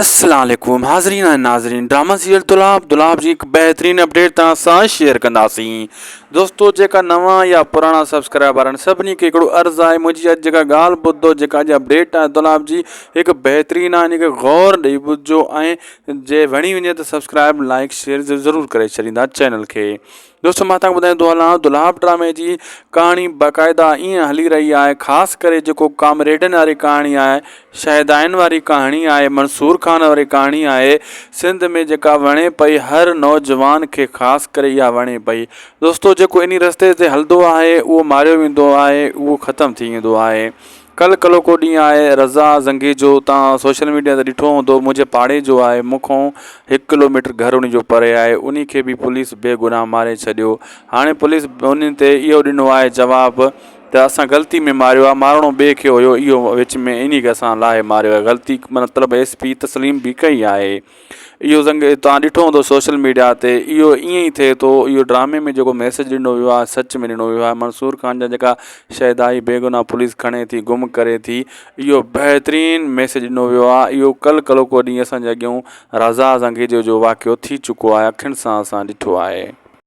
अस्सलाम वालेकुम हाज़रीन ऐं नाज़रीन। ड्रामा सीरियल दुलाब जी एक बेहतरीन अपडेट तव्हां सां शेयर कंदासीं। दोस्तों जेका नवां या पुराना सब्सक्राइबर आहिनि सभिनी खे हिकिड़ो अर्ज़ु आहे, मुंहिंजी अॼु जेका ॻाल्हि ॿुधो, जेका अॼु अपडेट आहे दुलाब जी हिकु बहितरीनु आहे, हिनखे गौर ॾेई ॿुधिजो ऐं जे वणी वञे त सब्सक्राइब लाइक शेयर ज़रूरु करे छॾींदा चैनल खे। दोस्तों मां तव्हांखे ॿुधाईंदो हलां, दुलाब ड्रामे जी कहाणी बाक़ाइदा ईअं हली रही आहे, ख़ासि करे जेको कामरेडनि वारी कहाणी आहे, शहदाइन वारी कहाणी आहे, मंसूर खान वारी कहाणी आहे, सिंध में जेका वणे पई हर नौजवान खे, ख़ासि करे इहा वणे पई। दोस्तों जेको इन रस्ते ते हलंदो आहे उहो मारियो वेंदो आहे, उहो ख़तमु थी वेंदो आहे। कल्ह को ॾींहुं आहे रज़ा ज़ंगी जो, तव्हां सोशल मीडिया ते ॾिठो हूंदो, मुंहिंजे पाड़े जो आहे, मूंखां 1 किलोमीटर घर उन जो परे आहे, उन खे बि पुलिस बेगुनाह मारे छॾियो। हाणे पुलिस उन ते इहो ॾिनो आहे जवाबु त असां ग़लती में मारियो आहे, मारणो ॿिए खे हुयो, इहो विच में इन खे असां लाहे मारियो आहे, ग़लती मतिलबु SP तस्लीम बि कई आहे। इहो तव्हां ॾिठो हूंदो सोशल मीडिया ते, इहो ईअं ई थिए थो। इहो ड्रामे में जेको मैसेज ॾिनो वियो आहे सच में ॾिनो वियो आहे। मंसूर खान जा जेका शहदाई बेगुनाह पुलिस खणे थी, गुम करे थी, इहो बहितरीनु मैसेज ॾिनो वियो आहे। इहो कल्ह को ॾींहुं असांजे अॻियां रज़ा ज़ंगी जो वाक़ियो थी चुको आहे, अखियुनि सां असां ॾिठो आहे।